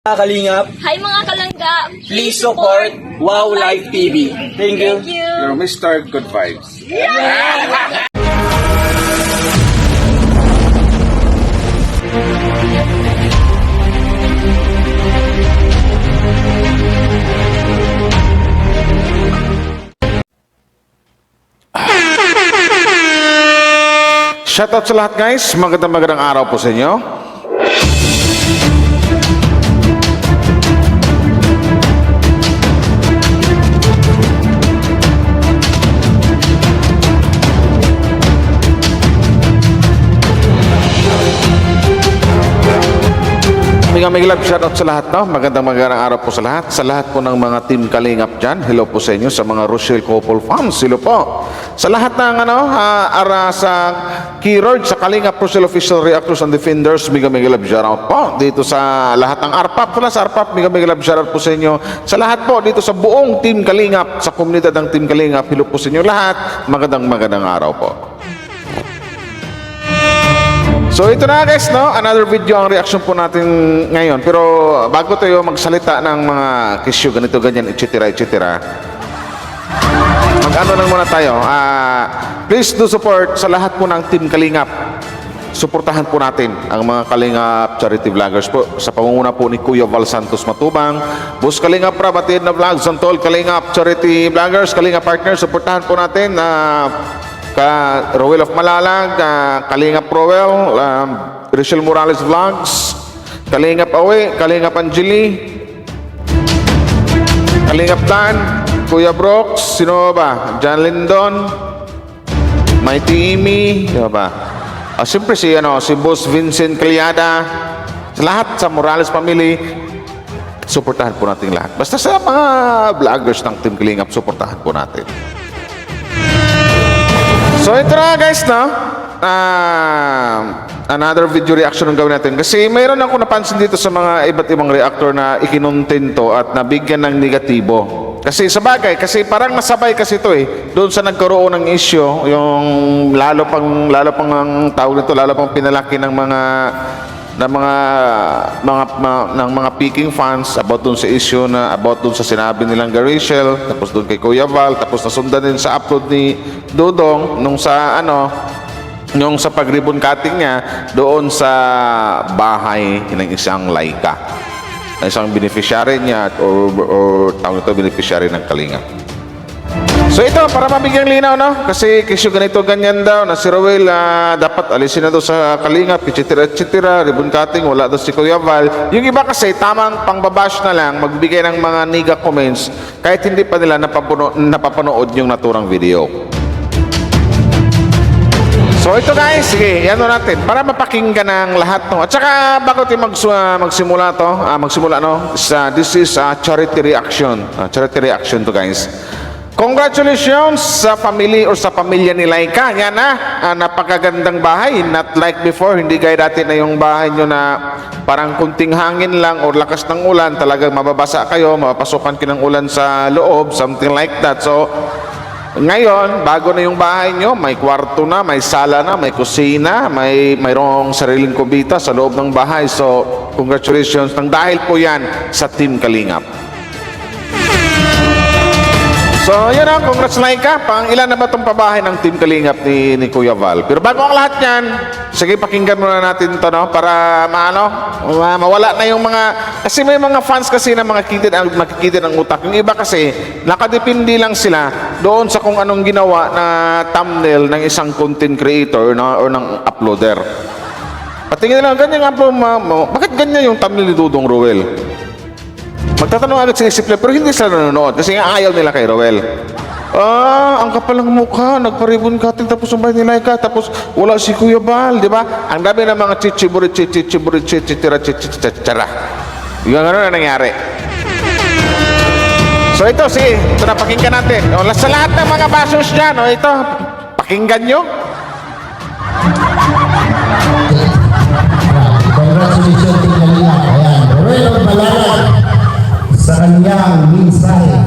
Mga kalingap, Hi mga kalangga! please support Wow Live TV. Thank you. Thank you! You're Mr. Good Vibes. Shoutout sa lahat guys, magandang araw po sa inyo. May love shoutout sa lahat, no? Magandang araw po sa lahat. Sa lahat po ng mga team Kalingap dyan, hello po sa inyo. Sa mga Rochelle Couple fans, hello po. Sa lahat ng sa keyword sa Kalingap Rochelle Official Reactors and Defenders, mega love shoutout po. Dito sa lahat ng ARPAP, sa ARPAP, mega love shoutout po sa inyo. Sa lahat po, dito sa buong team Kalingap, sa komunidad ng team Kalingap, hello po sa inyo lahat. Magandang araw po. So ito na guys, no? Another video ang reaction po natin ngayon. Pero bago tayo magsalita ng mga kisyo, ganito, ganyan, etc. Mag-ano lang muna tayo. Please do support sa lahat po ng Team Kalingap. Suportahan po natin ang mga Kalingap charity vloggers po. Sa pamumuna po ni Kuya Val Santos Matubang, Boss Kalingap Rab, Atid na Vlogs, Santol Kalingap charity vloggers, Kalingap partners, suportahan po natin Rowell of Malalag, Kalingap Rowell, Rachel Morales Vlogs, Kalingap Awe, Kalingap Angeli, Kalingap Dan, Kuya Brooks, sino ba? John Lindon, Mighty Amy, sino ba? Siyempre si Boss Vincent Caliada, sa lahat sa Morales family, suportahan po natin lahat. Basta sa mga vloggers ng Team Kalingap, suportahan po natin. So ito na guys, no? Another video reaction ang gawin natin. Kasi mayroon ako napansin dito sa mga iba't ibang reactor na ikinuntento at nabigyan ng negatibo. Kasi sa bagay, kasi parang nasabay kasi ito doon sa nagkaroon ng issue, yung lalo pang ang tawag nito, lalo pang pinalaki ng mga peaking fans about dun sa issue about dun sa sinabi nilang Rachel, tapos dun kay Kuya Val, tapos nasundan din sa upload ni Dodong nung sa pag-ribbon cutting niya doon sa bahay ng isang Laika, isang beneficiary niya or tawag ito, beneficiary ng Kalingap. So ito, para mabigyang linaw, no? Kasi kisyo ganito, ganyan daw, na si Rowell, dapat alisin na daw sa Kalingap, etc. Ribbon cutting, wala daw si Kuya Val. Yung iba kasi, tamang pangbabash na lang, magbigay ng mga niga comments, kahit hindi pa nila napapanood yung naturang video. So ito guys, sige, yan natin, para mapakinggan ng lahat, no? At saka, bago tayo magsimula, this is a charity reaction. Charity reaction to guys. Congratulations sa family or sa pamilya ni Laika. Yan napakagandang bahay. Not like before, hindi gaya dati na yung bahay nyo na parang kunting hangin lang or lakas ng ulan, talagang mababasa kayo, mapapasukan kayo ng ulan sa loob, something like that. So, ngayon, bago na yung bahay nyo, may kwarto na, may sala na, may kusina, mayroong sariling kubita sa loob ng bahay. So, congratulations. Nang dahil po yan sa Team Kalingap. So, yun congrats Laika. Pang ilan na ba itong pabahay ng Team Kalingap ni Kuya Val? Pero bago ang lahat yan, sige, pakinggan muna natin ito, no? Para mawala na yung mga, kasi may mga fans kasi na makikita ng utak. Yung iba kasi, nakadepende lang sila doon sa kung anong ginawa na thumbnail ng isang content creator or ng uploader. Patingin nila, ganyan upload bakit ganyan yung thumbnail ni Dudong Rowell? Magtatanong agad sa isip nila, pero hindi sila nanonood kasi nga ayaw nila kay Rowell. Ang kapalang mukha, nagpa-ribbon cutting tapos ang bahay ni Laika, tapos wala si Kuya Val, di ba? Ang dami ng mga chichiburit, yung gano'n na nangyari. So ito, sige, ito na, pakinggan natin. Sa lahat ng mga basos dyan, ito, pakinggan nyo. Congratulations to Kalingap. Ayan, Rowell of Malalag sa kanyang mensahe.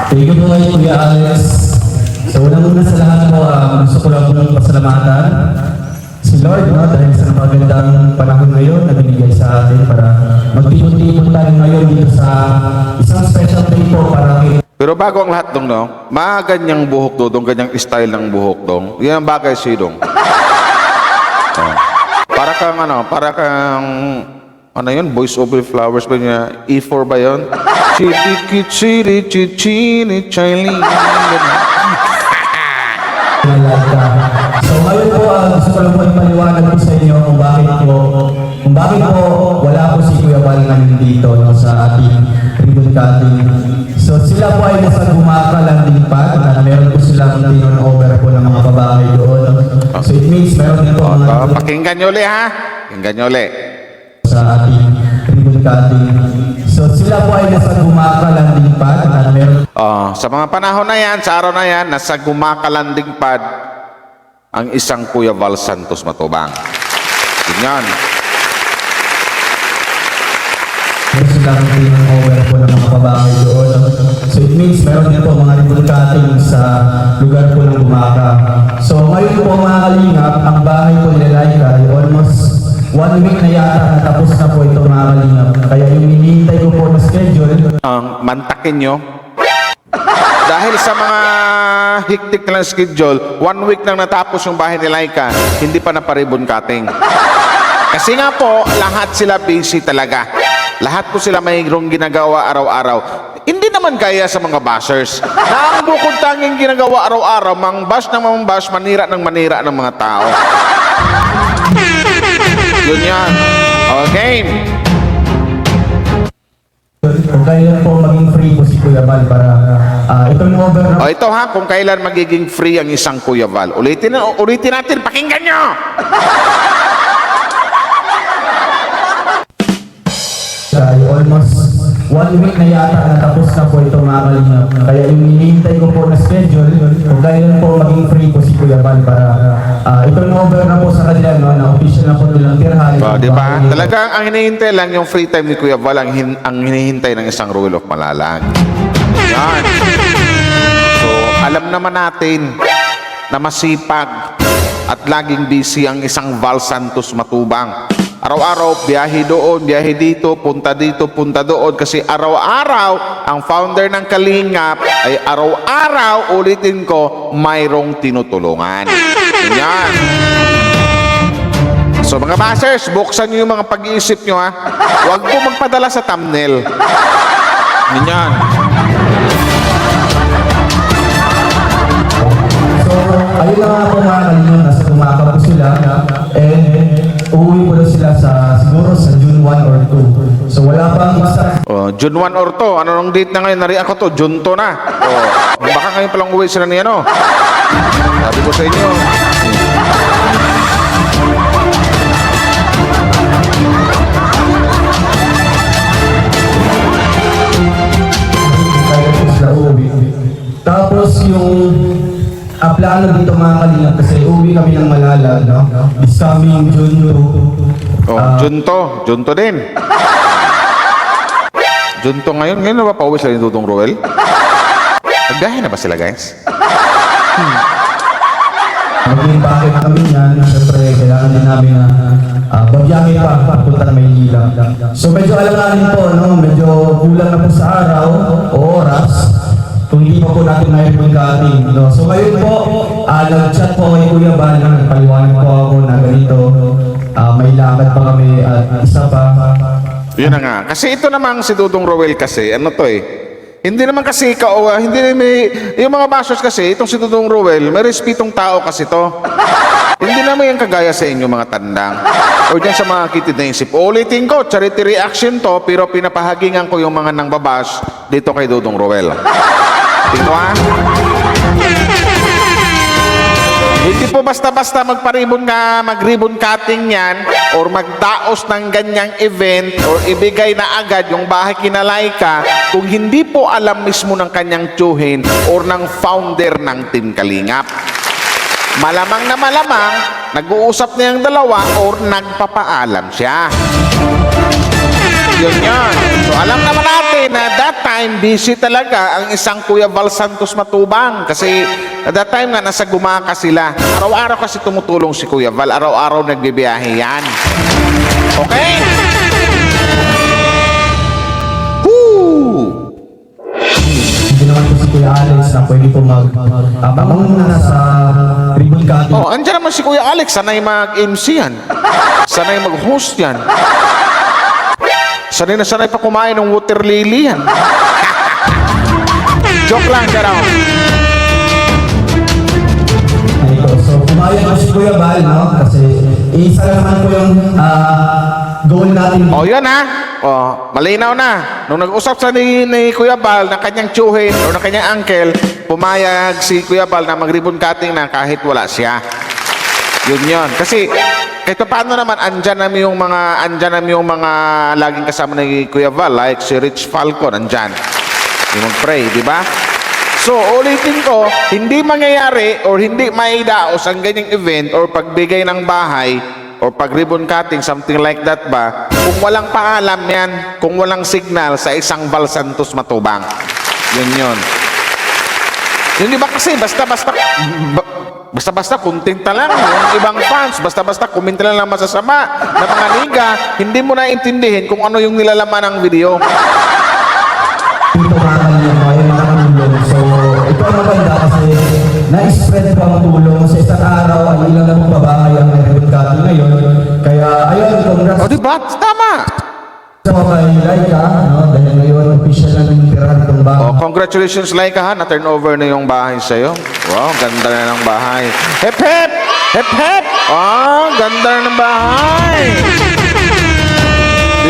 Thank you po kay Kuya Alex. So unang-una sa lahat po, gusto ko lang po ng pasalamatan si Lord, no? Dahil sa magandang panahon ngayon na binigay sa atin para magtipon-tipon tayo ngayon dito sa isang special day po para kay Pero bago ang lahat dong, no? Ganyang buhok dong, ganyang style ng buhok dong. Yan ang bagay si dong. Oh. Para kang, ano yun, Voice Over Flowers ba niya? E4 ba yun? Chiri, chichini, chili. Malaga. So ngayon po, gusto ko lang po ipaliwanag po sa inyo kung bakit po wala po si Kuya Val ngayon dito no, sa ating ribbon cutting. So sila po ay nasa Gumaka landing pad at meron po silang turnover po ng mga babae doon. So it means meron din po mga Pakinggan nyo ulit, ha? Pakinggan nyo ulit. sa ating ribbon cutting. So sila po ay nasa Gumaka landing pad at meron Sa mga panahon na yan, sa araw na yan, nasa Gumaka landing pad ang isang Kuya Val Santos Matubang. Ganyan. meron silang turnover po ng mga babae doon. So it means meron din po mga ribbon cutting sa lugar po ng Gumaka. So ngayon po mga kalingap, ang bahay po ni Laika ay almost 1 week na yata natapos na po ito mga kalingap. Kaya yung hinihintay ko po na schedule, Ang mantakin nyo, dahil sa mga hiktik na lang schedule, 1 week nang natapos yung bahay ni Laika, hindi pa naparibon cutting. Kasi nga po, lahat sila busy talaga. Lahat po sila mayroong ginagawa araw-araw. Hindi naman gaya sa mga bashers. Na ang bukod tanging ginagawa araw-araw, mang-bash ng mang-bash, manira ng mga tao. Yun yan. Okay. kung kailan po maging free po si Kuya Val para itong over na O ito ha, kung kailan magiging free ang isang Kuya Val. Ulitin natin, pakinggan nyo! ay almost 1 week na yata natapos na po ito mga kalingap. Kaya yung hinihintay ko po na schedule, kung kailan po maging free po si Kuya Val para itong over na po sa kanila, no, na official na po nilang tirhan. Di ba? Talagang ang hinihintay lang yung free time ni Kuya Val, ang hinihintay ng isang Royal of Malalag. Yan. So, alam naman natin na masipag at laging busy ang isang Val Santos Matubang. Araw-araw, biyahe doon, biyahe dito, punta doon. Kasi araw-araw, ang founder ng Kalingap ay araw-araw, ulitin ko, mayroong tinutulungan. Yan. So mga bashers, buksan nyo yung mga pag-iisip nyo, ha. Huwag po magpadala sa thumbnail. Yan. So, ayun na nga po mga kalingap, nasa Gumaka po sila, and uuwi po na sila siguro sa June 1 or 2. So wala pang exact June 1 or 2. Ano nung date na ngayon? Nariyan ko to, June 2 na. Baka ngayon palang uwi sila niya, no? Sabi ko sa inyo. kaya po sila uuwi. Tapos yung plano dito mga kalingap kasi uuwi kami ng Malala, no? This coming June 2. June 2 din. June 2 ngayon. Ngayon na ba pauwi sila ni Dudong Roel? Nagbiyahe na ba sila, guys? Maging bakit kami yan, siyempre kailangan din namin na babiyahe pa papunta na Maynila. So medyo alanganin po, no? Medyo kulang na po sa araw o oras kung hindi pa po natin na-ribbon cutting. No? So ngayon po, nag-chat po kay Kuya Val, nagpaliwanag po ako na ganito, may lakad pa kami at isa pa. Yun na nga. Kasi ito namang si Dudong Roel kasi, ano to eh, hindi naman kasi yung mga bashers kasi, itong si Dudong Roel, may respetong tao kasi to. Hindi naman yung kagaya sa inyo mga tandang. O dyan sa mga kitid na isip. Ulitin ko, charity reaction to, pero pinapahagingan ko yung mga nang babash dito kay Dudong Roel. Tingnan ha? Hindi po basta-basta mag-ribbon cutting yan or magdaos ng ganyang event or ibigay na agad yung bahay kina Laika kung hindi po alam mismo ng kanyang tiyuhin or ng founder ng Team Kalingap. Malamang na malamang, nag-uusap na yung dalawa or nagpapaalam siya. Yun yan. So alam naman natin na that time busy talaga ang isang Kuya Val Santos Matubang kasi at that time nga, nasa Gumaka sila. Araw-araw kasi tumutulong si Kuya Val. Araw-araw nagbibiyahe yan. Okay? Woo! Hindi naman po si Kuya Alex na pwede po pamanguna sa ribbon cutting. Oh, andyan naman si Kuya Alex. Sanay mag-MC yan. Sanay mag-host yan. Sanay na sanay pa kumain ng water lily yan. Joke lang, gano'n. Ito, so pumayag na si Kuya Val, no? Kasi isa lang naman po yung goal natin. O, yan ha. O, malinaw na. Nung nag-usap sa ni Kuya Bal na kanyang tsuhin o na kanyang uncle, pumayag si Kuya Bal na mag-ribbon cutting na kahit wala siya. Yun. Kasi, kahit paano naman, andyan namin yung mga laging kasama ni Kuya Val, like si Rich Falcon, andyan. Yung mag-pray, di ba? So, ulitin ko, hindi mangyayari or hindi maidaos ang ganyang event or pagbigay ng bahay or pag-ribbon cutting, something like that ba, kung walang paalam yan, kung walang signal sa isang Val Santos Matubang. Yun. Yun, di ba kasi, basta kuntinta lang yung ibang fans, basta kuminta lang ng masasama na mga liga, hindi mo naintindihin kung ano yung nilalaman ng video. Dito mga tulong. So, ito ang maganda kasi na-spread po ang tulong sa isang araw ay ilang na pong babahay ang ribbon cutting ngayon. Kaya, ayun, congrats O, di ba? Tama! sa mga Laika, no? Dahil ngayon, official na ng tirahan itong bahay. Oh, congratulations, Laika, ha. Na-turnover na yung bahay sa'yo. Wow, ganda na ng bahay. Hep, hep! Hep, hep! Oh, ganda na ng bahay.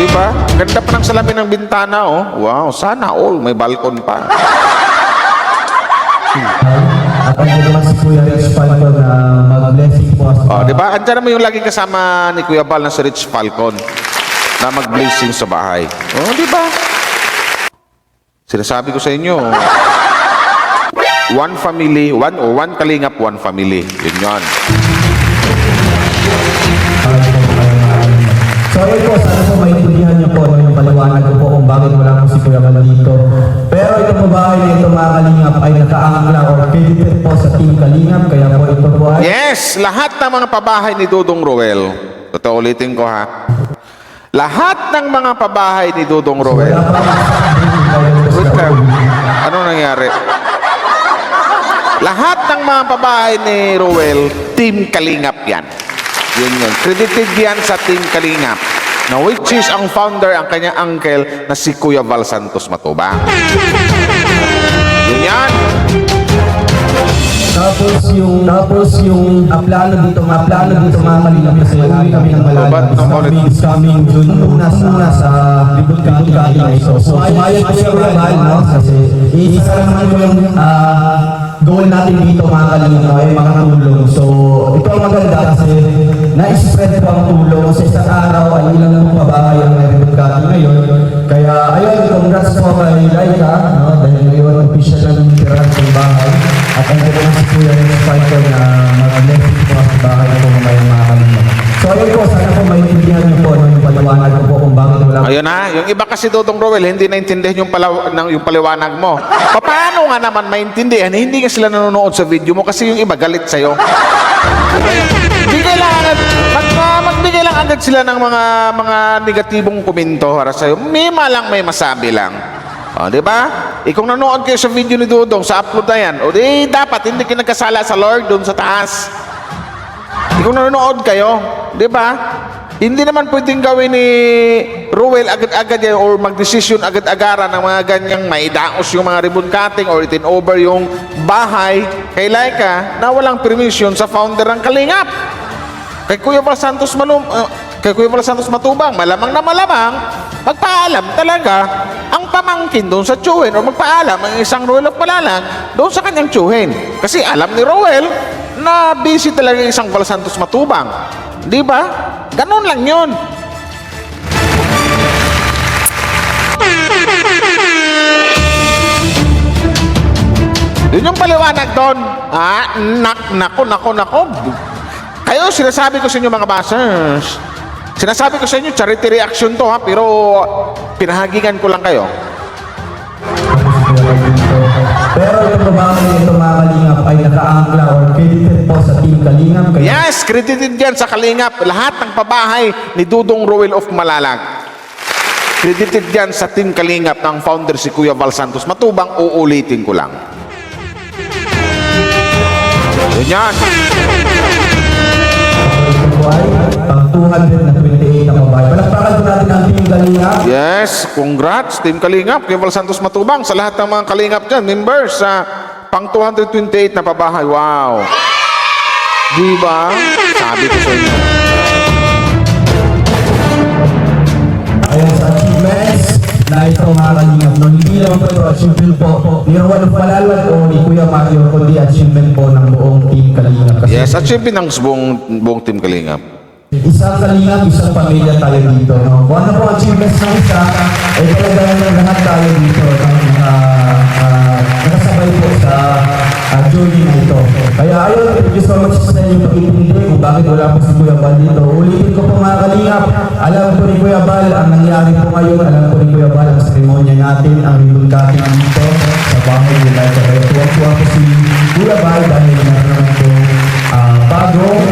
Diba? Ganda pa ng salamin ng bintana, oh. Wow, sana all. May balkon pa. At ang naman si Kuya Rich Falcon na mag-blessing po. Oh, diba? Andiyan naman yung laging kasama ni Kuya Bal na si Rich Falcon na mag-blessing sa bahay. Oh, diba? Sinasabi ko sa inyo, one family, one kalingap, one family. Yun yun. So ayun po, sana po maintindihan niyo po yung paliwanag ko po kung bakit wala po si Kuya Val dito. Pero itong babae na ito mga kalingap ay nakaangla or credited po sa Team Kalingap. Kaya po ito po ay... Yes, lahat ng mga pabahay ni Dudong Roel. Totoo, ulitin ko ha. Lahat ng mga pabahay ni Dudong Roel. Wala pa Wait lang. Ano nangyari? Lahat ng mga pabahay ni Roel, Team Kalingap yan. Yun. Credited yan sa Team Kalingap. Na which is ang founder, ang kanyang uncle na si Kuya Val Santos Matubang. Yun yan. Tapos yung plano dito mga kalingap kasi lagi kami ng malalim is coming June muna sa ribbon cutting na ito. So sumayag po siya Kuya Val, no? Kasi isa lang naman yung goal natin dito mga kalingap ay makatulong. So ito ang maganda kasi na-spread po ang tulong sa isang araw ay ilang na pabahay ang ribbon cutting ngayon. Kaya ayun, congrats po kay Laika, no? Dahil ngayon official na ng tirahan ng bahay. At ang ganda ng Kuya Rich Falcon na mag-blessing po sa bahay po ngayon mga kalingap. So ayun po, sana po maintindihan niyo po yung paliwanag ko po kung bakit wala. Ayun na, yung iba kasi Dudong Roel, hindi naintindihan yung paliwanag mo. Paano nga naman maintindihan? Hindi nga sila nanonood sa video mo kasi yung iba galit sa'yo. Bigay lang agad, magbigay lang agad sila ng mga negatibong komento para sa'yo. May masabi lang. O, di ba? Kung nanood kayo sa video ni Dudong, sa upload na yan, o di dapat hindi kayo nagkasala sa Lord doon sa taas. Kung nanonood kayo, di ba? Hindi naman pwedeng gawin ni Ruel agad-agad yan or mag-desisyon agad-agaran ng mga ganyang maidaos yung mga ribbon cutting or itin over yung bahay kay Laika na walang permission sa founder ng Kalingap. Kay Kuya Val Santos Matubang, malamang na malamang, magpaalam talaga ang pamangkin doon sa tsuhin o magpaalam ang isang Ruel of Malalag doon sa kanyang tsuhin. Kasi alam ni Ruel na busy talaga isang Val Santos Matubang. Di ba? Ganon lang yun. Yun yung paliwanag doon. Nako. Kayo, sinasabi ko sa inyo mga basers. Sinasabi ko sa inyo, charity reaction to ha, pero pinahagingan ko lang kayo. Pero itong babae ito mga kalingap ay nakaangkla or credited po sa Team Kalingap. Kaya Yes, credited yan sa Kalingap. Lahat ng pabahay ni Dudong Ruel of Malalag. Credited yan sa Team Kalingap ng founder si Kuya Val Santos Matubang. Uulitin ko lang. Yun yan. ito po ay pang 228 na babae. Palakpakan po natin ang Team Kalingap. Yes, congrats Team Kalingap, Kuya Val Santos Matubang, sa lahat ng mga Kalingap dyan, members sa pang 228 na pabahay. Wow! Diba? Sabi ko sa inyo. Ayan sa achievements na ito mga kalingap. No, hindi lang po ito achievement po ni Rowan of Malalag o ni Kuya Mario, kundi achievement po ng buong Team Kalingap. Kasi Yes, achievement ng buong Team Kalingap. isang kalingap, isang pamilya tayo dito. No? Kung ano po ang achievements ng isa, ay talagang lahat tayo dito nakasabay po sa journey na ito. Kaya ayun, thank you so much sa inyong pag-ibig kung bakit wala po si Kuya Val dito. Ulitin ko po mga kalingap, alam po ni Kuya Val ang nangyari po ngayon, alam po ni Kuya Val ang seremonya natin, ang ribbon cutting dito sa bahay nila. Kaya tuwa-tuwa po si Kuya Val dahil meron naman po bagong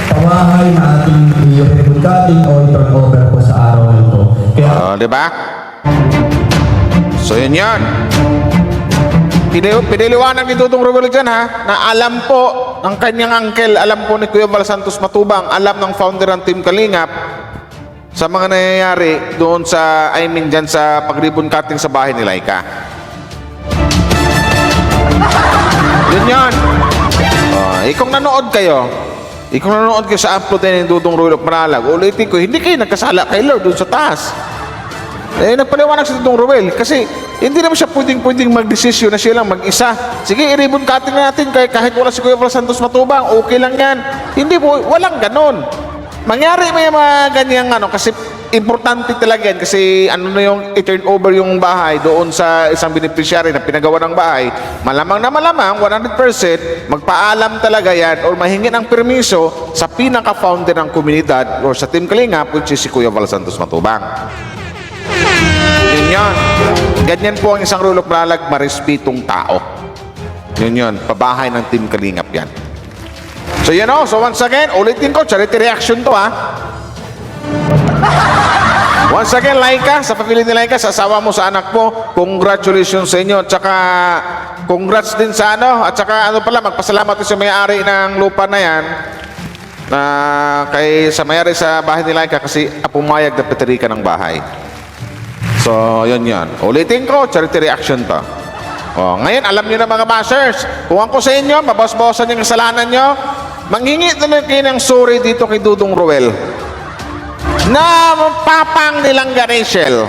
pawahay na ating i-ribbon cutting o i-turn over po sa araw na ito. Kaya Di ba? So yun yan. Piniliwanag ni Dudong Ruel dyan ha, na alam po ng kanyang uncle, alam po ni Kuya Val Santos Matubang, alam ng founder ng Team Kalingap sa mga nangyayari doon sa, dyan sa pag-ribbon cutting sa bahay ni Laika. Yun yan. Kung nanood kayo sa upload ni Dudong Ruel of Malalag, ulitin ko, hindi kayo nagkasala kay Lord doon sa taas. Nagpaliwanag si Dudong Ruel kasi hindi naman siya pwedeng mag-desisyon na siya lang mag-isa. Sige, i-ribbon cutting natin kahit wala si Kuya Val Santos Matubang, okay lang yan. Hindi po, walang ganon. Mangyari may mga ganyang kasi importante talaga yan kasi na yung i-turn over yung bahay doon sa isang beneficiary na pinagawa ng bahay, malamang 100% magpaalam talaga yan or mahingi ng permiso sa pinaka-founder ng komunidad or sa Team Kalingap, which is si Kuya Val Santos Matubang. Yun yun. Ganyan po ang isang rule of Malalag, marespetong tao. Yun yun. Pabahay ng Team Kalingap yan. So yun o. So once again, ulitin ko, charity reaction to ha. Once again, Laika, sa pamilya ni Laika, sa asawa mo, sa anak mo, congratulations sa inyo. At saka, congrats din sa at saka magpasalamat sa may-ari ng lupa na yan na sa may-ari sa bahay ni Laika kasi pumayag na peterika ng bahay. So, yun. Ulitin ko, charity reaction to. Ngayon, alam nyo na mga bashers, kung ako sa inyo, mabos-bosan yung kasalanan nyo, manghingi na kayo ng sorry dito kay Dudong Ruel na papang nilang Rachel.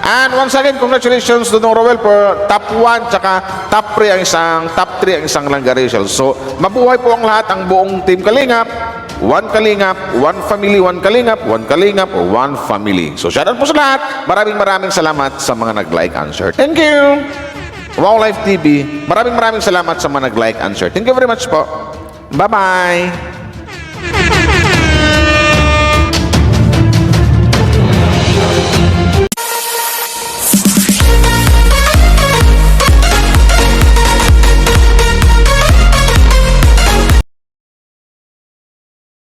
And once again, congratulations Dudong Ruel for top 1 tsaka top 3 ang isang Langga Rachel. So, mabuhay po ang lahat, ang buong Team Kalingap. One Kalingap, one family, one Kalingap, one Kalingap, one family. So, shout out po sa lahat. Maraming salamat sa mga nag-like and share. Thank you. Wow Live TV. Maraming salamat sa mga nag-like and share. Thank you very much po. Bye-bye.